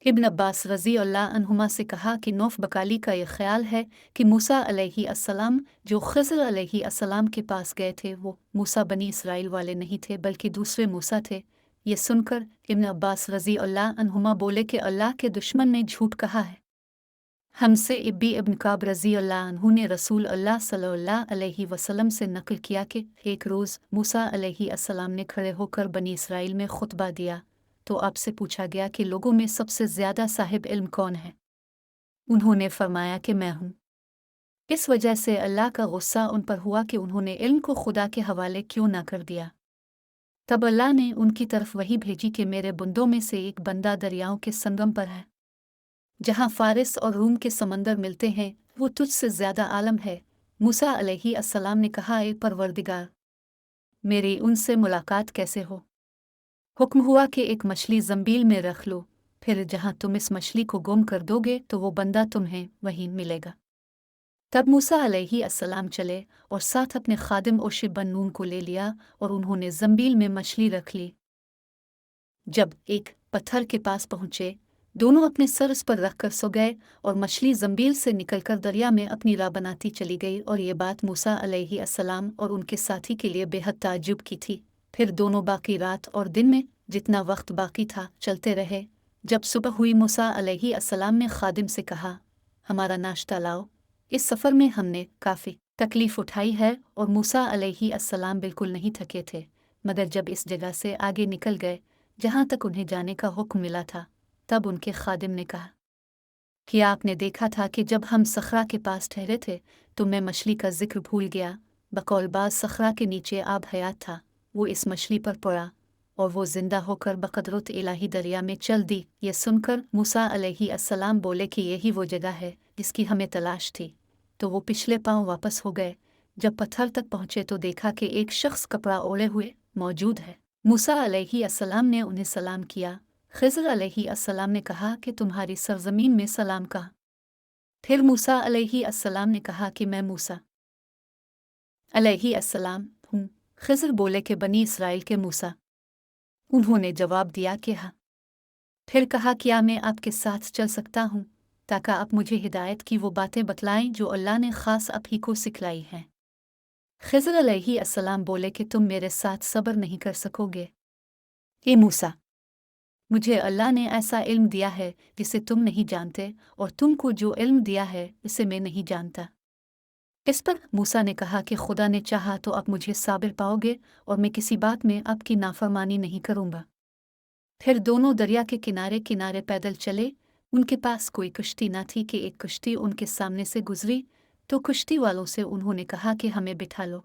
इब्न अब्बास रज़ी अल्लाह अन्हुमा से कहा कि नौफ बकाली का यह ख्याल है कि मूसा अलैहि अस्सलाम जो खज़र अलैहि अस्सलाम के पास गए थे वो मूसा बनी इसराइल वाले नहीं थे बल्कि दूसरे मूसा थे। ये सुनकर इब्न अब्बास रज़ी अल्लाह अन्हुमा बोले कि अल्लाह के दुश्मन ने झूठ कहा है। हमसे इब्बी इब्न काब रज़ी अल्लाह अन्हु ने रसूल अल्लाह सल्लल्लाहु अलैहि वसल्लम से नकल किया कि एक रोज़ मूसा अलैहि अस्सलाम ने खड़े होकर बनी इसराइल में खुतबा दिया तो आपसे पूछा गया कि लोगों में सबसे ज़्यादा साहिब इल्म कौन है। उन्होंने फरमाया कि मैं हूँ। इस वजह से अल्लाह का गुस्सा उन पर हुआ कि उन्होंने इल्म को खुदा के हवाले क्यों ना कर दिया। तब अल्लाह ने उनकी तरफ वही भेजी कि मेरे बंदों में से एक बंदा दरियाओं के संगम पर है, जहाँ फारिस और रूम के समंदर मिलते हैं, वो तुझसे ज़्यादा आलम है। मूसा अलैहि अस्सलाम ने कहा, ए परवरदिगार, मेरी उनसे मुलाकात कैसे हो। हुक्म हुआ कि एक मछली ज़ंबील में रख लो, फिर जहाँ तुम इस मछली को गुम कर दोगे तो वो बंदा तुम्हें वहीं मिलेगा। तब मूसा अलैहि अस्सलाम चले और साथ अपने खादिम ओशिब बन नून को ले लिया और उन्होंने ज़ंबील में मछली रख ली। जब एक पत्थर के पास पहुँचे, दोनों अपने सर उस पर रखकर सो गए और मछली ज़ंबील से निकलकर दरिया में अपनी राह बनाती चली गई। और ये बात मूसा अलैहि अस्सलाम और उनके साथी के लिए बेहद ताज्जुब की थी। फिर दोनों बाकी रात और दिन में जितना वक्त बाकी था चलते रहे। जब सुबह हुई, मूसा अलैहि अस्सलाम ने खादिम से कहा, हमारा नाश्ता लाओ, इस सफ़र में हमने काफ़ी तकलीफ़ उठाई है। और मूसा अलैहि अस्सलाम बिल्कुल नहीं थके थे, मगर जब इस जगह से आगे निकल गए जहाँ तक उन्हें जाने का हुक्म मिला था, तब उनके खादिम ने कहा कि आपने देखा था कि जब हम सखरा के पास ठहरे थे तो मैं मछली का जिक्र भूल गया। बकौलबाज सखरा के नीचे आब हयात था, वो इस मछली पर पड़ा और वो जिंदा होकर बक़दरत इलाही दरिया में चल दी। ये सुनकर मूसा अलैहि अस्सलाम बोले कि यही वो जगह है जिसकी हमें तलाश थी। तो वो पिछले पांव वापस हो गए। जब पत्थर तक पहुँचे तो देखा कि एक शख्स कपड़ा ओढ़े हुए मौजूद है। मूसा अलैहि अस्सलाम ने उन्हें सलाम किया। खिज़र अलैहि अस्सलाम ने कहा कि तुम्हारी सरजमीन में सलाम कहा। फिर मूसा अलैहि अस्सलाम ने कहा कि मैं मूसा अलैहि अस्सलाम हूँ। खिज़र बोले कि बनी इसराइल के मूसा। उन्होंने जवाब दिया कि हाँ। फिर कहा, क्या मैं आपके साथ चल सकता हूँ ताकि आप मुझे हिदायत की वो बातें बतलाएं जो अल्लाह ने ख़ास आप ही को सिखलाई हैं। खिज़र अलैहि अस्सलाम बोले कि तुम मेरे साथ सब्र नहीं कर सकोगे। ए मूसा, मुझे अल्लाह ने ऐसा इल्म दिया है जिसे तुम नहीं जानते, और तुमको जो इल्म दिया है उसे मैं नहीं जानता। इस पर मूसा ने कहा कि खुदा ने चाहा तो अब मुझे साबिर पाओगे और मैं किसी बात में आपकी नाफरमानी नहीं करूँगा। फिर दोनों दरिया के किनारे किनारे पैदल चले। उनके पास कोई कश्ती न थी कि एक कश्ती उनके सामने से गुजरी तो कश्ती वालों से उन्होंने कहा कि हमें बिठा लो।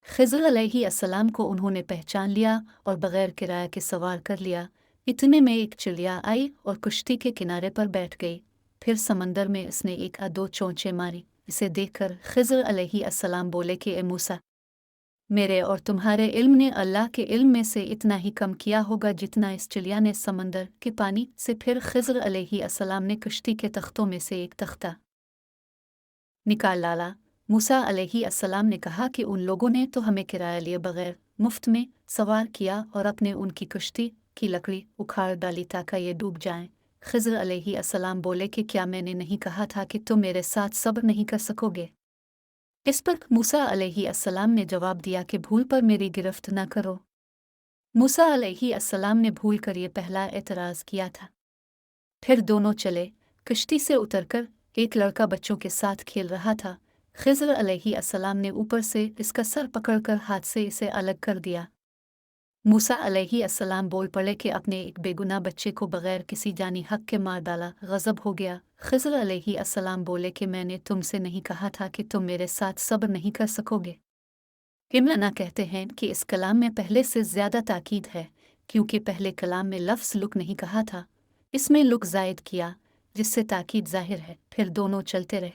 खिज़र अलैहि अस्सलाम को उन्होंने पहचान लिया और बग़ैर किराया के सवार कर लिया। इतने में एक चिड़िया आई और कश्ती के किनारे पर बैठ गई। फिर समंदर में इसने एक आध चोंचे मारी। इसे देखकर खिज़र अलैहि अस्सलाम बोले कि ए मूसा, मेरे और तुम्हारे इल्म ने अल्लाह के इल्म में से इतना ही कम किया होगा जितना इस चिड़िया ने समंदर के पानी से। फिर खिज़र अलैहि अस्सलाम ने कश्ती के तख्तों में से एक तख्ता निकाल डाला। मूसा अलैहि अस्सलाम ने कहा कि उन लोगों ने तो हमें किराया लिए बगैर मुफ्त में सवार किया और अपने उनकी कश्ती की लकड़ी उखाड़ डाली ताकि ये डूब जाएं। खिज़र अलैहि अस्सलाम बोले कि क्या मैंने नहीं कहा था कि तुम मेरे साथ सब्र नहीं कर सकोगे। इस पर मूसा अलैहि अस्सलाम ने जवाब दिया कि भूल पर मेरी गिरफ्त न करो। मूसा अलैहि अस्सलाम ने भूल कर ये पहला एतराज़ किया था। फिर दोनों चले। कश्ती से उतरकर एक लड़का बच्चों के साथ खेल रहा था। खिज़र अलैहि अस्सलाम ने ऊपर से इसका सर पकड़कर हाथ से इसे अलग कर दिया। मूसा अलैहि अस्सलाम बोल पड़े कि अपने एक बेगुनाह बच्चे को बगैर किसी जानी हक के मार डाला। गज़ब हो गया। खिज़र अलैहि अस्सलाम बोले कि मैंने तुमसे नहीं कहा था कि तुम मेरे साथ सब्र नहीं कर सकोगे। इमराना कहते हैं कि इस कलाम में पहले से ज़्यादा ताकीद है, क्योंकि पहले कलाम में लफ्ज़ लुक नहीं कहा था, इसमें लुक ज़ायद किया जिससे ताकीद ज़ाहिर है। फिर दोनों चलते रहे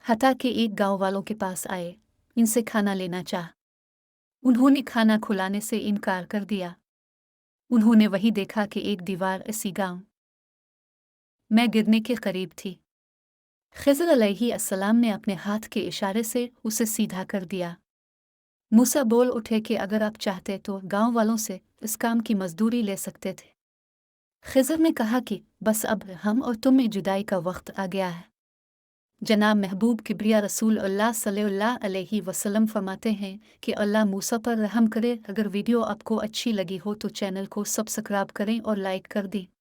हत्ता कि एक गांव वालों के पास आए। इनसे खाना लेना चाहा। उन्होंने खाना खुलाने से इनकार कर दिया। उन्होंने वही देखा कि एक दीवार इसी गांव में गिरने के करीब थी। खिज़र अलैहि अस्सलाम ने अपने हाथ के इशारे से उसे सीधा कर दिया। मूसा बोल उठे कि अगर आप चाहते तो गांव वालों से इस काम की मजदूरी ले सकते थे। خضر نے کہا کہ بس اب ہم اور تم میں جدائی کا وقت آ گیا ہے۔ جناب محبوب کبریا رسول اللہ صلی اللہ علیہ وسلم فرماتے ہیں کہ اللہ موسیٰ پر رحم کرے۔ اگر ویڈیو آپ کو اچھی لگی ہو تو چینل کو سبسکرائب کریں اور لائک کر دیں۔